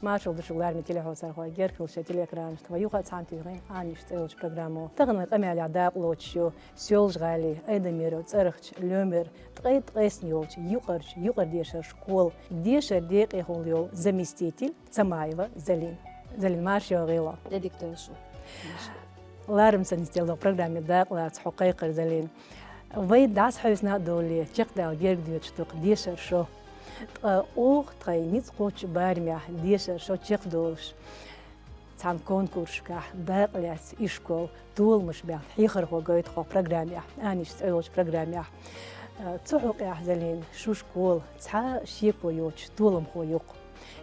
Marshall دشغلار مثل هوسر هو غير كل شيء تليكران شتوا يوقع سانتيغين اني شتيلج برنامج تغنق امال عداق لوتشو سيولج غالي ايدميرو تسرخش لومر تقيت قيسنيولج يقر ديشر شكول ديشر ديق يقول заместитель Самаева زلين مارشو غيلا دكتور شو لارم سنستيلو программе داق لا حقيقة زلين وي داس حوسنا دولي تشقدا غير ديشتوق ديشر شو اوغ تاي نيت قوش بارميا ديشر شو تشقدوش تام كونكورس كاح داقليس إشكول دول مش بيع حيخر هو قايد خو برنامج أنيش تقولش برنامج تسوق يا حزلين شو شكول تها شيبو يوتش دولم هو يوق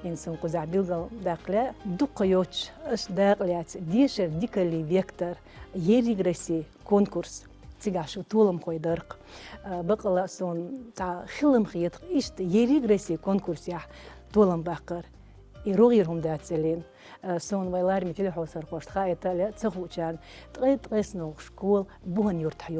إنسان قزع بيلقى داقلة دق يوتش إش داقليات ديشر ديكالي فيكتور يريغرسي كونكورس تيجا شو دولم هو يدرق بقى لسون تا خلم خيط إيش يريغرسي كونكورس يا دولم باقر يروغيرهم دات زلين سون ويلار مثل حوسر خوش خايت لا تسخوچان تقيس نو شكول بوهن يرتح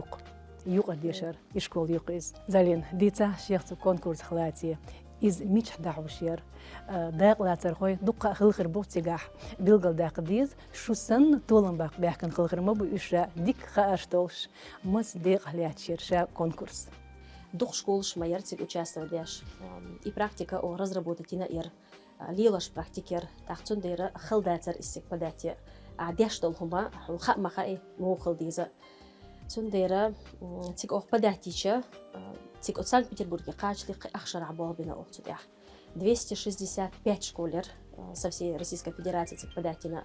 يوق ديشر يشكول يقيس زلين ديتا شيخ كونكورس خلاتي إز ميتش دعوشير داق لا ترخوي دقة خلخر بوتيجاح بيلقل داق ديز شو سن طولن باق بيحكن خلخر ما بيشرا ديك خاشتوش مس ديق هلياتشير شا كونكورс. Дух школ шмаярцик участвовать и практика о разработать ир лилаш практикер тахцун дейра хылдатер иссек падати адяш долхума хулха махай мохыл диза цун дейра тик ох падатича тик от Санкт-Петербурге качли ахшара аболбина охцудя 265 школер со всей Российской Федерации тик падатина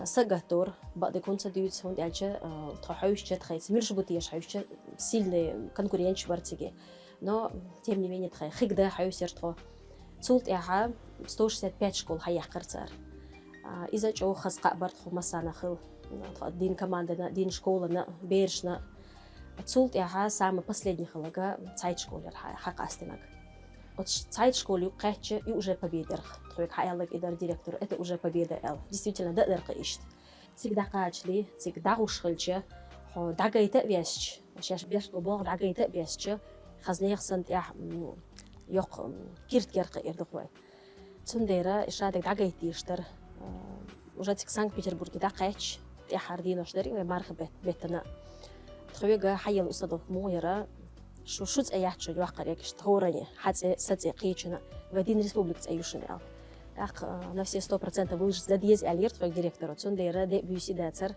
сагатор бады конца даются он дальше тхающе тхайс мир жбути яшающе сильный конкурент бартиге но тем не менее тхай хигда хаюсертхо цулт яха 165 школ хаяқырцар иза чо хасқа бартхо масана хил дин командана дин школана бершна цулт яха самый последний хилага цайт школер хақастинак от цайт школе каче и уже победер твой хаялык идар директор это уже победа эл действительно дадер кыишт всегда качли всегда ушхылче хо дагайта весч шаш беш бог дагайта весч хазнех сант я yok кирткер кырды кой цундера ишадык дагайтиштер уже тик Санкт-Петербурге да кач я хардиноштер и мархабет бетана твойга хаял усадов моера شو أيحشو يوقع يكش تهورني حتى ستقيتشنا ودين республикс أيوشنا أخ نفسي 100% выжить задез алерт как директор цундера де бюсидацер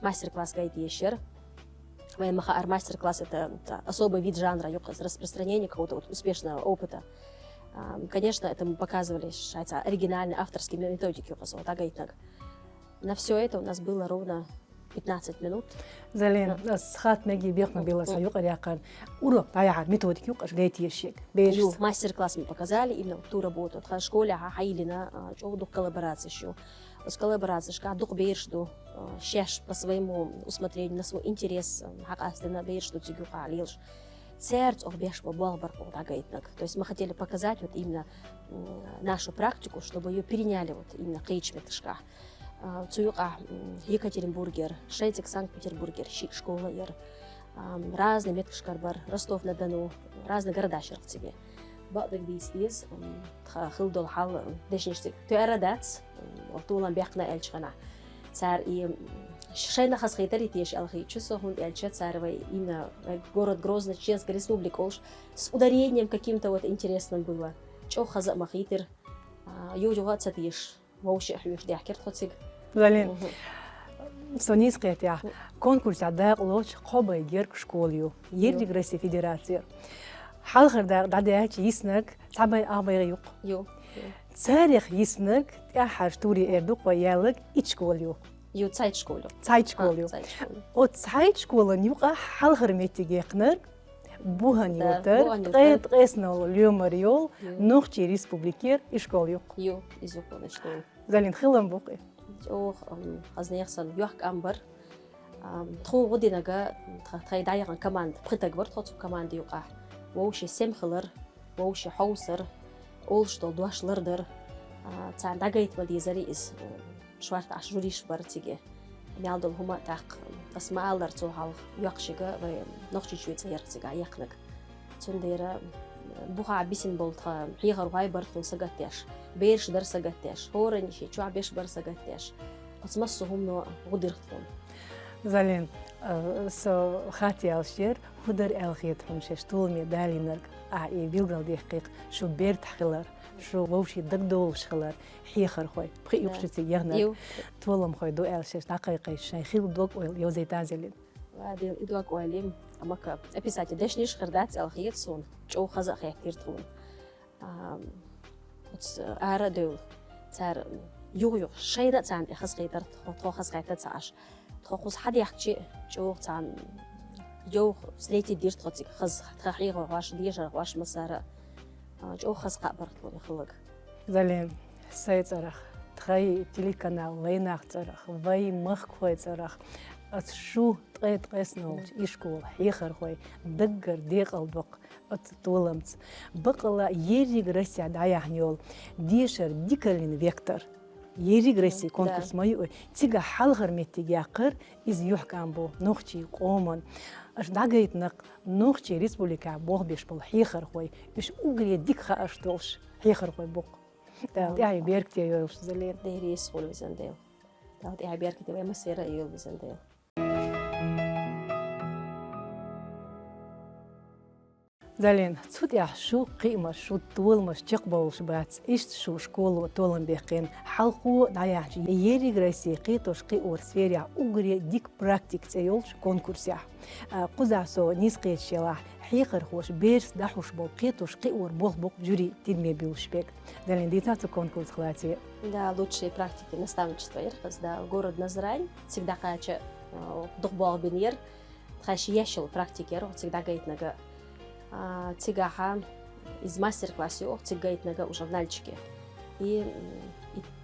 мастер-класс гайдешер воен махар мастер-класс это особый вид жанра ёказ распространение какого-то вот успешного опыта конечно это мы показывали шайца оригинальные авторские методики ёказ вот агайтнаг на все это у нас было ровно 15 минут. زين سخات ماجي بيخنا بيلا سيوق رياقان урок таяр методики юкаш гайтешек бежис мастер-класс мы показали именно ту работу в школе хаилина чёвду коллаборации ещё с коллаборацией ка дух бершду шеш по своему усмотрению на свой интерес хакастына бершду тигу халилш церц обеш по балбар гайтнак то есть мы хотели показать вот именно нашу практику чтобы её переняли вот именно кейчметшка Цуюка Екатеринбургер, Шейцик Санкт-Петербургер, школа ер, разные меткашкарбар, Ростов-на-Дону, разные города шерхтиге. Бадык дейстиз, хилдол хал дешнештик. Туэрадац, ортулан бяхна эльчхана. Цар и шейна хасхейтари теш алхейчусо, он эльча царвай именно город Грозный, Чеченская республика, уж с ударением каким-то вот интересным было. Чо хаза махитер, юджуга цатиш, вообще хюш дяхкер тхоциг. زين سونيس قيتيا كونكورس عداق لوش قبا يجيرك شكوليو يرجع رئيس فيدراسية حال خير دعدي يسنك تعبي أبي يق تاريخ يسنك تأحر توري إردوق ويالك إتشكوليو يو تايت شكوليو أو تايت شكولو نيوقع حال خير ميتيجيقنر بوهن يوتر قيسنا اليوم ريول نوختي ريسبوبليكير إشكوليو يو إزوكون إشكول زين خلهم بوقي أو خزنيخسن يوحك أمبر تخو غديناغا تخاي دايغان كماند بخيتاغبر تخوتو كماند يوقع ووشي سمخلر ووشي حوسر أولشتو دواشلردر تاع داغايت مديزاري إز شوارت عشوريش برتيجي ميالدل هما تاق اسماء الله توحال يوقشيغا نوختي شويت يرتيغا يقنك تنديرا بوها بيسن بولتها حيغر واي برتون سجتش بيرش در سجتش هورن شيء شو عبيش بر سجتش أتمسهم نوع غدرتهم زالين سو خاتي الشير هدر الخيتهم شش طول ميدالي نرق اي بيلغل دقيق شو بيرت خلر شو ووشي دقدول شخلر حيخر خوي بخي يوشتي يغنر طولم خوي دو الشش دقيقة شي خيل دوق ويل يوزي تازلين وهذه إدواك وعليم أماك أبيساتي داش نيش خردات الخيط صون جو خزق خيكتير تون أرى دول تار يو شيء تان إخس خيتر تخص خيتر تعش تخص حد يحكي جو تان جو سليتي دير تخص تخيغ واش دير واش مسارة جو خص قابر تون خلق زالين سيترخ تخي تيليكانال ليناخ ترخ وي مخ خوي ترخ شو تقيس نوش يشكول حيخر خوي دقر ديق البق طولمت بقلا يري غرسي دايا هنيول ديشر ديكلين فيكتور يري غرسي كونكورس مايو تيغا حلغر ميتيغا قر از يحكم بو نوخشي قومن اش داغيت نق نوخشي ريسبوليكا بوغ بيش بول حيخر خوي اش اوغري ديك خاشتوش حيخر خوي بوق داي بيركتي يوش زلين ديري سول وزنديل داي بيركتي وي مسيرة يول وزنديل زالين تسود يا شو قيمة شو طول مش تقبل شبات إيش شو شكول وطولن بيقين حلقو دايحجي يري غريسي قيتوش قي ورسفيريا أغري ديك براكتيك تيولش كونكورسيا قزع سو نيسقيت شلاح حيقر خوش بيرس داحوش بول قيتوش قي ور بوخ جوري تدمي بيوش بيك زالين ديتاتو كونкурс خلاتي Да, лучшие практики наставничества ирхыз, да, город Назрань, всегда кача духбал бинер, тхаш яшил практикер, всегда гейтнага тигаха из мастер-класса тигейтнага уже в нальчике. И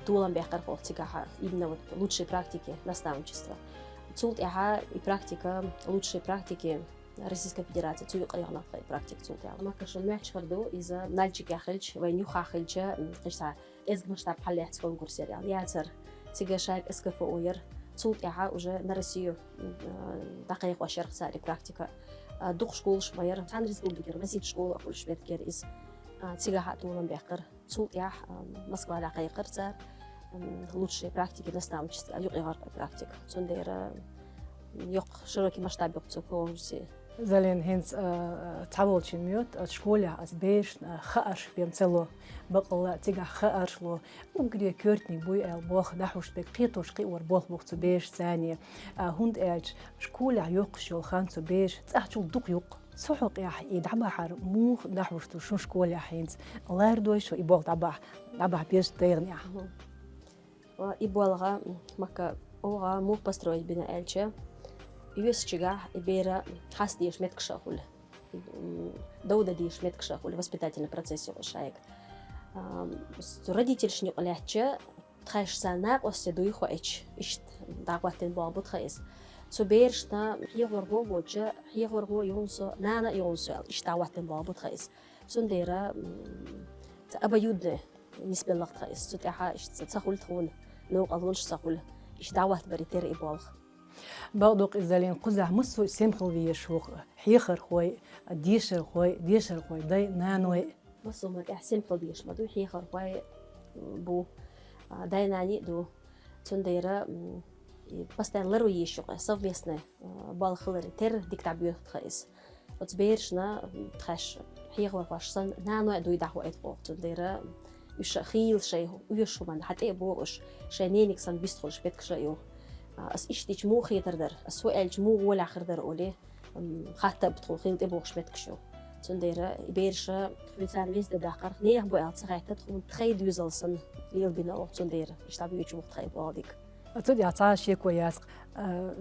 тулам бехар хол тигаха, именно вот лучшие практики наставничества. Цулт яха и практика, лучшие практики Российской Федерации, цуюк айгнатхай практик цулт яха. Макашо мячхарду из нальчик яхильч, вайнюх яхильча, кышта إذا مشتاق حل يحتكون كورسير يعني يعتر تيجي شايف إسكف وير صوت يها وجا نرسيه دقيقة وشرق ساري براكتيكا دوق شكول شمير عن رزق بكر مسيد شكول أقول شبيت كير إز تيجي حتولن بيقر صوت يها مسكوا دقيقة صار лучшие практики наставничества يق يغار براكتيكا سندير يق شركة مشتاق بقصو زالين هنس تعول شميوت شكولة أزبيش خارش بيمثلو بقلا تيجا خارش لو وقري كورتني بوي البوخ دحوش بقيتوش قي وربوخ بوخ بيش ثانية هند إيش شكولة يقشوا خانسو بيش تأحشوا دق يق سحق يح يدعبها حر موخ دحوش تشون شكولة هنس الله يردويش ويبوخ دعبها بيش تيرني ويبولغا مكا أوغا موخ построить بنا إلشة يوسчига бера хас диш меткшахул доуда диш меткшахул воспитательный процесс шайк родительшни оляча тхайшсана оседуй хоич ишт дагватен бабут хайс цубершта хиорго боча хиорго юнсо нана юнсо иштаватен бабут хайс сундера абаюдне нисбеллах хайс цутаха ишт цахул тхун нو алунш сахул иштават баритер иболх بعضوق إزالين قزع مصو سمخل ويشوق حيخر خوي ديشر خوي داي نانوي مصو ما أحسن فضيش ما دو حيخر خوي بو داي ناني دو تنديرا بستان لرو يشوق совместно بالخلري تر ديك تعبير خايس وتبيرشنا تخش حيخر واشسن نانوي دو يدعو إدقو تنديرا يش خيل شيء ويشو من حتى بوش شينينك سن بيستخلش بيتك شيء أس إشتيش مو خيتردر السؤال مو ولا خردر أولي خاطر بدخل خيلت أبوخ شبتك شو تنديرا بيرشة بيسان ويز دداقر نيح بوعد صغيرة تدخل تخيل يوزلسن ليل بنا أو تنديرا إشتابي يجمو تخيل بوعدك أتودي عطاش يكو ياسق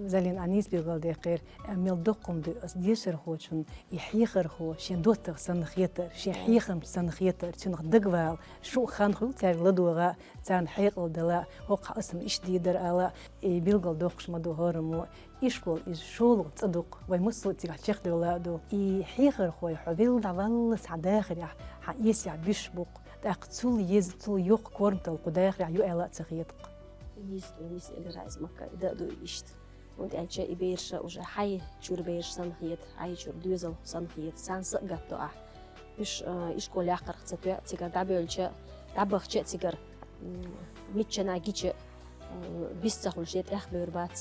زالين أنيس بيقول دقير أميل دقم دي أسديشر خوشن يحيخر خو شين دوتر سنخيتر شين حيخم سنخيتر شين دقوال شو خان خلو تار لدوغا تان حيقل دلا وقع اسم إش ديدر ألا بيقول دقش مدو هرمو إشكول إز شولو تصدق ويمسو تيغا شيخ دولادو يحيخر خو يحويل دعوال سعداخر يسيع بيشبق تاقتول يزتول يوق كورمتل قداخر يو ألا تخيطق نيس اللي رايز مكة دادو إشت وانت أنشا إبيرشا وجا حي شور بيرش سنخيط حي شور دوزل سنخيط سان سقطو إيش كل آخر خطة تيجر دابيولش دابخ شيء تيجر ميتشنا جيتش بيستخدم شيء أخبار بات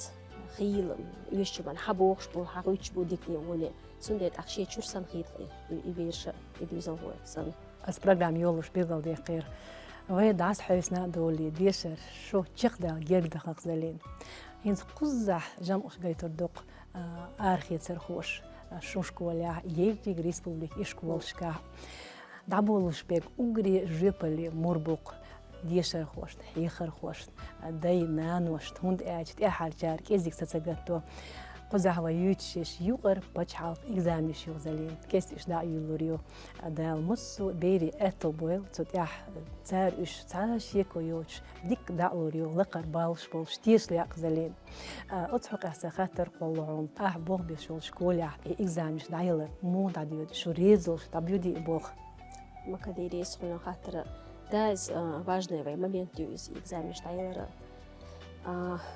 خيل يشتو من حبوخش بو حقويش بو ديكني ولي سندت أخشي شورسان خيط يبيرش يدوزه هو سن از program يولش بيغل دقير وهي داس حيسنا دولي ديشر شو تشخدا جيردا خزلين هنز قزح جمعش جايتر دق آرخي ترخوش شوش كوليا يلتي ريسبوبليك إشكولشكا دابولش بيك أجري جيبلي مربوق ديشر خوشت حيخر خوشت داي نانوشت هند اجت احال جار كيزيك تسجتو قزح ويوتشش يقر بچحال اكزاميش يغزلين كيستش دا يولوريو دال مسو بيري اتو بويل تut تار اش تاشيكو يوتش ديك دا لوريو لقر بالش بولش تيش ليق زلين اتحق خاطر قولعون بوغ بيشول شكوليا اكزاميش دايلر مو داديو شو ريزلش تابيودي بوغ ما كديري سخنا خاطر ده важный момент из экзамен штайлера.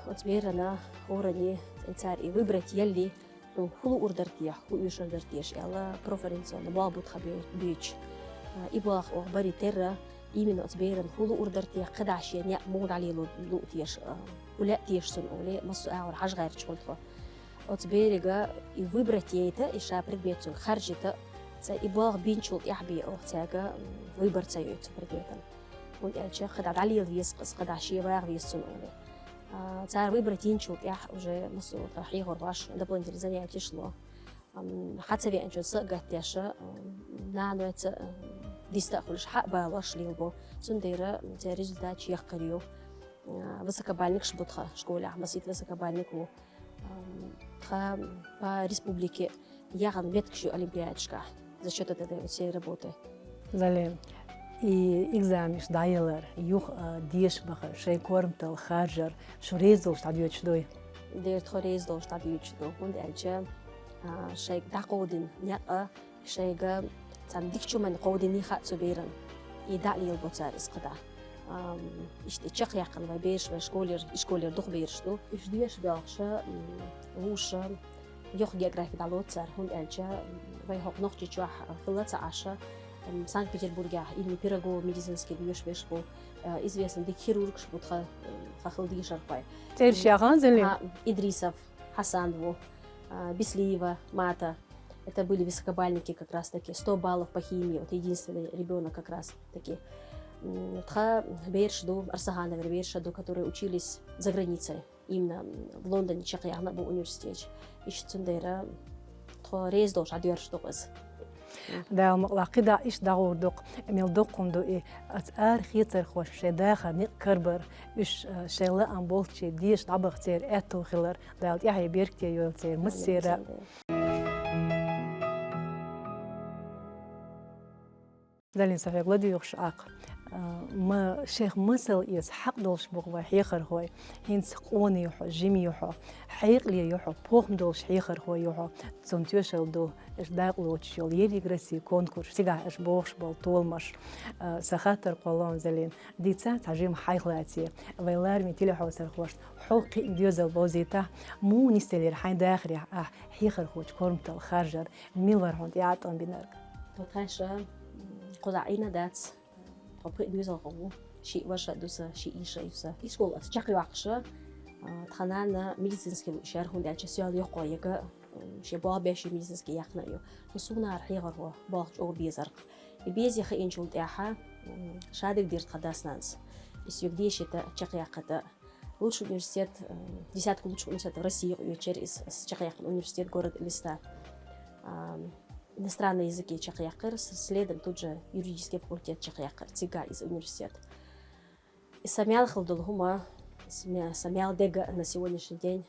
Вот верно, орани царь и выбрать елли хулу урдартия, хулу урдартиш, яла проференцион, бабут хабич. И блах о баритера именно вот верно хулу урдартия, когда ще не мог дали лутиш, уля тишсон, уля массу аур хаж гайр чхолтхо. Вот берега и выбрать это, и ша предметсон харжита. И благ бинчул яхби أختها ويبر تسيو تبريتن وقالش خد علي الفيس قد عشية باغ فيسون أولي صار ويبر تينشول يح وجا مصر راح يغور باش دبل إنجليزية تشلو حتى في أنشل سقط ياشا نعنوت ديستأخلش حق بالاش ليلبو سنديرة زي ريزولتات يقريو بس كبالنكش بطخة شكولة مسيت بس كبالنكو خا با республике яған меткші олимпиадшка за счет этой всей работы. Залем. И экзамиш дайлер, юх дешбаха, шей кормтал, харжар, шурезл штадьёч дой. Дерт хорезл штадьёч дой. Und elche шей дақодин няқа шейга цан дикчумен қодин ниха цуберен. И далил боцарис қада. İşte çak yakın ve beş ve şkoller duh beriştu. İşdiyeş belşe وش يخ جغرافي دالوتسر هون الجا وي هوك نوخ جيچوا خلص عشا سانكت بيتربورغ إلمي بيراغو ميديزنسكي بيوش بيشبو известный دي хирург شبوتخ خخلدي شرفاي تير شيغان زلي Идрисов Хасанов Беслиева Мата это были высокобальники как раз таки 100 баллов по химии вот единственный ребенок как раз таки тха бершду Арсаханов бершду которые учились за границей именно в Лондоне Чакаяна был университет. Ищет сундера, то рейс должен одержать доказы. Да, лакида иш дагурдук, милдукум дуи, ар хитер хош шедаха ник карбар, иш шела амболчи диш дабахтер эту хилер, да яхи беркте юлтер мсера. Далин сафек ладиюш ак. ما شيخ مثل يس حق دولش بغوا حيخر هوي هنس قوني يحو جيمي يحو حيق لي يحو بوخم دولش حيخر هوي يحو تسنتيوشل دو اش داقلو تشيل يلي غرسي كونكور سيغا اش بوخش بول طولمش سخاطر قولون زلين دي تسات عجيم حيخلاتي ويلارمي تيلي حو سرخوش حوقي ديوزل بوزيتا مو نستلير حين داخري حيخر هوش كورمتل خارجر ميلور هوند يعطن بنرق تخاشا قضعينا دات طبق دوزا قوم شيء ورشة دوسا شيء إيشة يوسا إشكول أتجاقي وعقشة تخنانا ميديسنسكي إشار هون دالش سؤال يقوى يقا شيء بابيش ميديسنسكي يقنا يو نسونا رحيغر هو باقش أو بيزرق البيز يخي إنشول تاحا شادك ديرت خداس نانس يسيوك ديشيتا أتجاقي يقدا лучший университет десятку лучших университетов России вечер из Чакаяқын университет город Элиста иностранные языки Чакаяқыр, следом тут же юридический факультет Чакаяқыр, Цигар из университета. И самял халдулхума, самял дега на сегодняшний день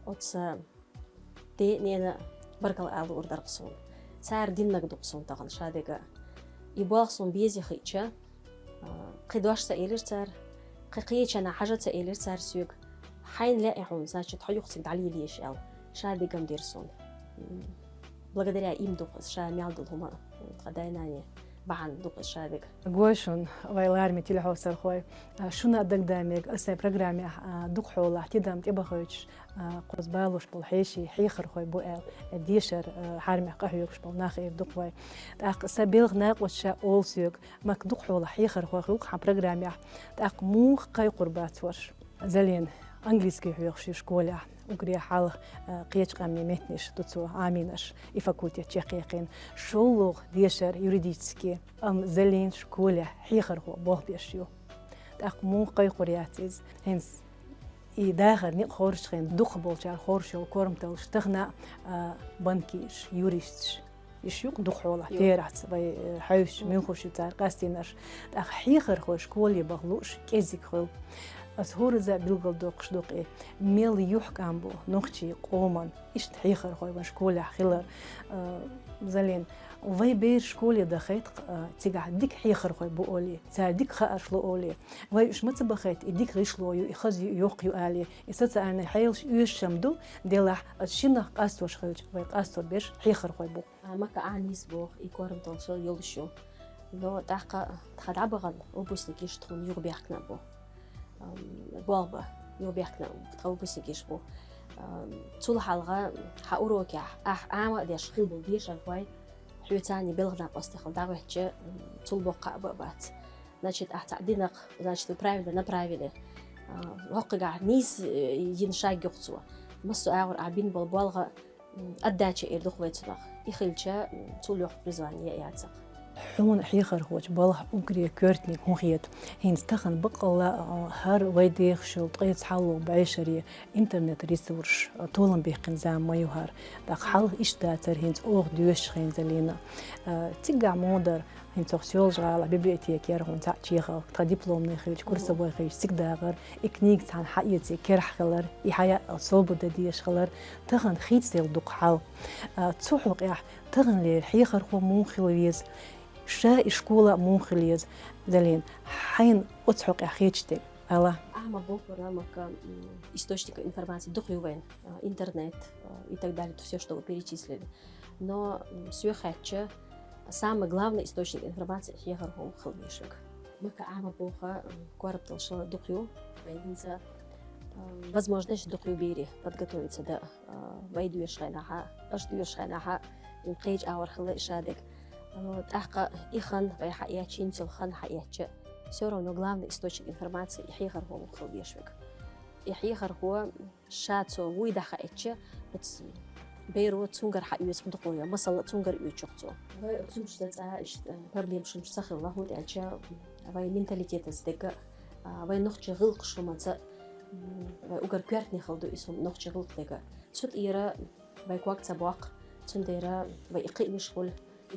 от те не баркал алу урдарксон. Цар диннак дуксон таган шадега. И балсон бези хича, قدواشتا إيلر цар, قيقيتشنا حاجة إيلر цар سوق. حين لا يحون значит حيوقسك علي ليش أو شاديجام ديرسون. Благодаря им духас ша мялдулхума, когда они معن دوق الشادق جوشون ويلارمي تيلي حوصل خوي شونا دق داميك أسا برنامج دوق حولا تيدام تبخوش قوس بالوش بالحيشي حيخر خوي بوئل ديشر حارمي قهيوكش بالناخي دوق خوي تاق سبيلغ ناقوش أولسيوك ماك دوق حولا حيخر خوي خوك حا برنامج تاق موخ قاي قربات ورش زلين أنجليزكي حيوخشي شكولا وقري حال قيش قامي متنش دوتسو عامينش فاكولتي تشيقيقين شولوغ ديشر يوريديتسكي زلين شكولا حيخر هو بوه بيشيو تاق مو قاي قرياتيز هنس داخل نيق خورش خين دوخ بولشار خورشو كورمتل شتغنا بنكيش يوريستش يشيوق دوخ حولا تيرات باي حوش من خوشي تار قاستينش تاق حيخر خوش كولي بغلوش كيزيك خول أسهور زا بلغل دوقش دوقي ميل يحكم بو نوختي قومن إشت حيخر خوي بشكولة خلر زلين وفي بير شكولة دخيت تيجع ديك حيخر خوي بقولي تاع ديك خاش لو أولي وي إش ما تبخيت إديك ريش لو يخز يوق يقالي يسات أنا حيلش يشمدو دلح الشينا قاستوش خلج وي قاستو بيش حيخر خوي بو ما كأنيس بوخ يكورم تنشل يلشو لو تحقق تخدع بغل وبوسني كيش تخون يوق بيحكنا بو بالبا يو بيحكنا بتخو بسيكيش بو طول حلقة حأوروكي أعمى ديش خيبو ديش الفاي حيوتاني بلغنا بستخل دعوة طول بقى بقبات значит أحتعدينك значит правильно направили وقع نيس ينشاق يقصوا مستو أعور أعبين بالبالغة أداتش إردوخ ويتناخ يخلشا طول يوق برزوانية يعتق حون حيخر هوش بالح أقري كورتني هوخيت هين استخن بقلا هر ويديخ شو طقيت حلو بعشري إنترنت ريسورش طولن بيقن زام ما يهار داق حل إيش داتر هين أوغ دوش خين زلينا تيجع مودر هين سوسيولوجي على بيبليوتيك يرهون تعطيها تا دبلوم نخيل كورس بوي خيش سكداغر إكنيك تان حقيتي كرح خلر يحيا صوب دديش خلر تغن خيت سيل دوق حل تسوحق يح تغن لي حيخر هو مو خلويز شا إشكولا مونخليز دلين حين أتحق أخيتشتك الله أهم بوفر مك источник информации духовен, интернет и так далее, то все, что вы перечислили. Но все хочу, самый главный источник информации – ехархом хлвишек. Мы каама боха корабтал шо духю, вейнца возможность духю бери подготовиться до войду шайнаха, ажду шайнаха, инкейдж аур хлы шадик. تحقق إخن ويحياتين تلخن حياتش все равно главный источник информации يحيخر هو مخلو يشوك يحيخر هو شاتو ويدا حياتش بس بيرو تونغر حيوس مدقويا مصل تونغر يوتشوكتو وي تونش تاع проблем شنو سخر الله هو تاع وي مينتاليتيت زدك وي نخش غلق شمانتا وي اوغر كيرتني خلدو اسم نخش غلق دك تشت ايرا وي كواك تباق تنديرا وي اقي مشغول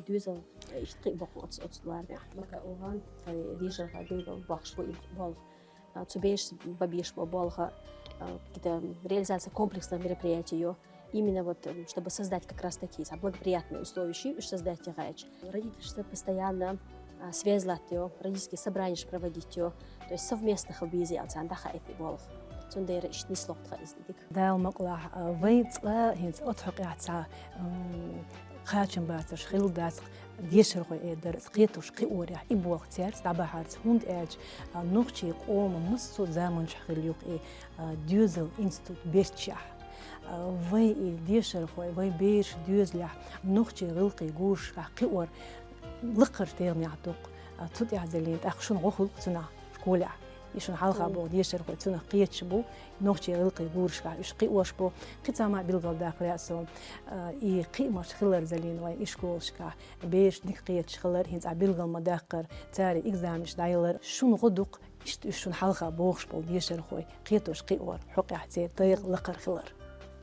دوزل اشتقي بقوت أتصلار مكا أوهان ديشر هادوغا بخش بول تبيش бабиш болха какие-то реализация комплексного мероприятия именно вот чтобы создать как раз такие благоприятные условия и создать тягач родительство постоянно связь латио родительские собрания проводить то есть совместно хоббизи ацандаха эти болх تندير إيش نسلقتها إزديك. دال مقلع ويت هنس أضحك يعتى خاتم باتش خيل داس ديشر غي در سقيتوش قيوري إبوغ تيار تبع هارت هوند إيج نوختي قوم مستو زمن شخيل يوق ديوزل إنستوت بيرتشح وي ديشر غي بيرش ديوزلح نوختي غلقي جوش قيور لقر تيرني عتوق تود يعزلين تأخشون غخل تنا شكولع يشون حلقة بو ديشر غي تنا قيتش بو نوختي غلقي جورش إيش قيوش بو قيتا ما بيلغل داخل يأسون قيمة خلر زلين وي إشكولش كا بيش ديك قيتش خلر هنز عبيلغل مداقر تاري إكزامش دايلر شون غدوق إشتون حلقة بوخش بو ديشر خوي قيتوش قيور حقي حتى طيق لقر خلر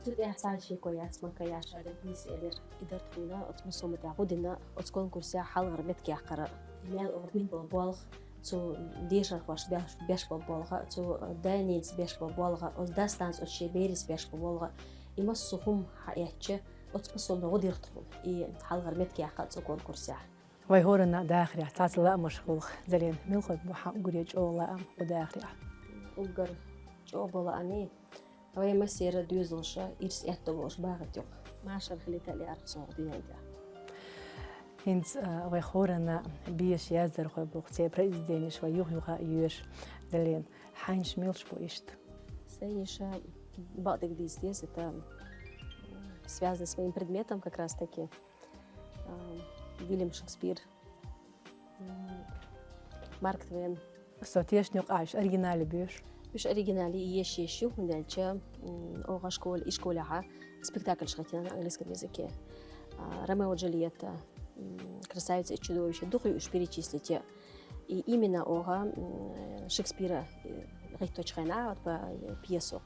تدي أحسن شيء كويس ما كياش هذا بيس إدارة خونا أتمسهم تعودنا أتكون كرسي حال غربت كي أقرأ مال أوربين بالبالغ تو ديشر خوش بيش بالبالغ تو دانيز بيش بالبالغ أو داستانس أشي بيريس بيش بالبالغ إما الصخوم حياتش أتمسهم نغدير تخون إيه حال غربت كي أقرأ تكون كرسي وي هورنا داخلي تعطي لا مشغول زلين ملخد بوحا قريج أولا وداخلي أقر جو بلا أني وي مسيرة دوزلشة إرس إحتوش باغت يوق ما شرح لي تالي أرخص وغدين عندها Hins wij horen bies jazer gooi bochtje president wij juha juus delin Heinz Milch ist. Еще бадик здесь это связано с моим предметом как раз-таки. Вильям Шекспир, Марк Твен. Сотешнюк аж оригинали бьешь. مش оригинали يشيشو هندالجا أوغا شكول إشكولها спектакль шхатина на английском языке. Ромео и Джульетта, красавица и чудовище, духу уж перечислите. И именно Ога Шекспира рихточхайна вот по пьесу.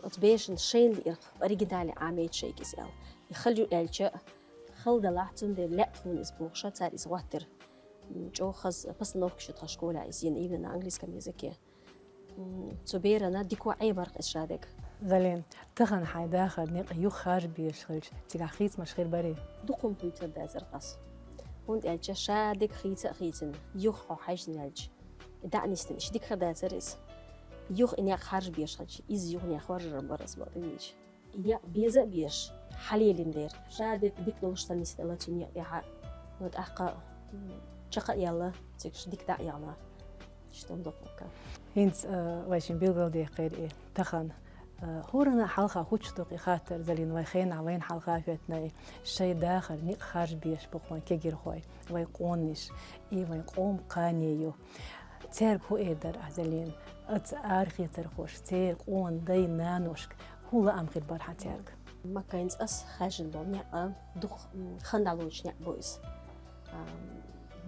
Вот бешен шейн их оригинале амейт шейкис эл. И халю эльча خلد لحظة ده لأتون إسبوع شات صار إسواتر جو خز بس نوفك شو تشكوله عايزين إيفن إنجليز كم يزكيه تبيرنا ديكوا أي مرق إشادك زلين تخن حي داخل نيق يو خارج بيشخلش تيجا خيط مش خير بري دقم بيتر دازر قص هون ألجا شادك خيتن يوخ أو حاج نالج دعني استنش ديك خدازر إس يوخ إني خارج بيشخلش إز يوخ إني خارج رمبرز بقوليش يا بيزا بيش حليل ندير شادك ديك دولش تنست الله تنيا يا نود أحقا شقا يلا تكش ديك دا يلا شتم دقوكا هينس وايشين بيلغل دي غير إيه تخن هورنا حلقة خوشتوقي خاطر زلين وايخين عوين حلقة فيتنا شي داخل نيق خارج بيش بقوان كيجير خوي وايقونش إيه وايقوم قانيو تيرك هو إيدر زلين أت آرخي ترخوش تيرك قوان داي نانوشك هو لا أمخير برحة تيرك ما كاينز أس خاجن لون يا دوخ خندالوش يا بويس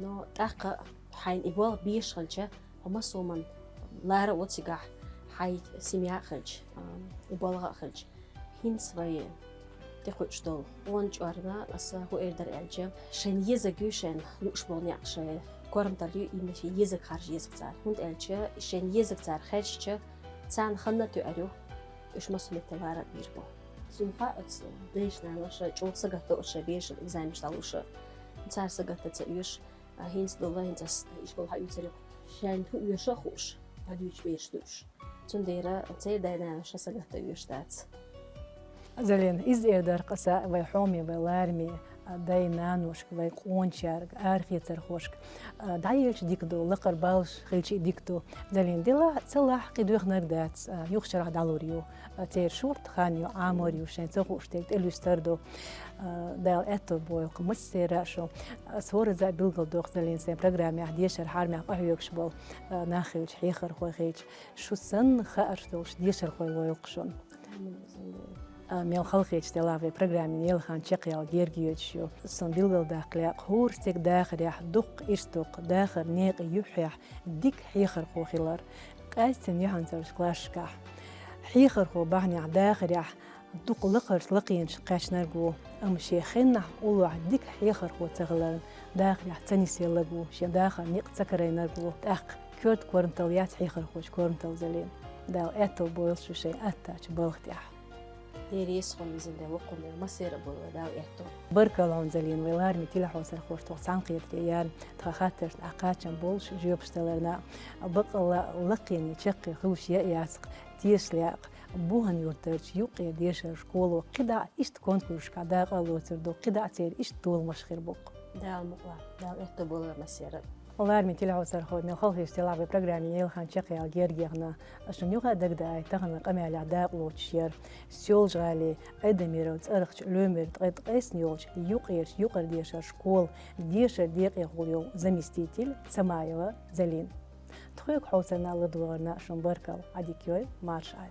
نو تاقة حين إبوال بيش خلجة هما صومن لارا واتسيقع حي سميع خلج إبوالغا خلج هين سوي تخوش دول وانج أرنا أسا هو إردر ألجة شين يزاقو شين لوش بولني عقشي كورم تريو إيمشي يزاق خارج يزاق تار هند ألجة شين يزاق تار خارجة تان خلنا تقريو إش مسؤولية لارا بيربو سومقا أتس ديش نالوش جو سقط دوش بيش الإكزام مشتالوش تار سقط تتأيوش هينس دولا هينس إشكال هاي يتسرق شان تو يوش خوش هادوش بيش دوش تنديرا تير داينا شسقط تأيوش دات زلين إز إيردر قصا ويحومي ويلارمي داي نانوشك ويقون شارك آرخي ترخوشك دايلش ديكدو لقر بالش خيلش ديكدو زلين ديلا تسلح قيدوخ نردات يوخشرح دالوريو تير شورت خانيو عاموريو شين تخوش تيك إلوستردو دال إتو بويق مسيراشو صور زي بلغل دوخ زلين سين برنامج ديشر حارمي قهويكش بول ناخيلش حيخر خوي خيلش شو سن خارجتوش ديشر خوي ويقشون ميل خلقيتش تلافي برنامج يلخان تشقيال جيرجيوتشو سن بلغل داخل خور ستيك داخل يح دق إشتوق داخل نيق يحيح ديك حيخر خو خلار قاستن يحن ترش كلاشكاح حيخر خو بعني داخل يح دوق لقرش لقين شقاش نرجو شيخنا قولوا ديك حيخر خو تغلر داخل يح تنسي لجو شي داخل نيق تكري نرجو تأخ كورت كورنتاليات حيخر خوش كورنتال زلين دال أتو بويل شو شيء أتاش بلغت يح ديريس خون زين وقول مسير أبو داو إحتو بركلون زلين ويلارمي تيلحو سرخوش توقسان قيد كيان تخاطر أقاتشن بولش جيوب شتلرنا بقى لقيني تشقي خوش يأسق تيش لاق بوهن يورترش يوقي ديشر شكولو قدع إشت كونكوش كدا قالو تردو قدع تير إشت طول مشخير بوق داو مقلا داو إحتو بولو مسير Оларми тилхо сархо мелхолхиш тилави программе елхан чекя гергерна ашунюга дагдай тагна камяля дaqlучер сёлжали эдемирот архч лөмер эсниолч юqirch юqардеша школ деша деqyol заместитель Самаева Залин Тхук хаусана ладуарна шумбаркал адикёй маршал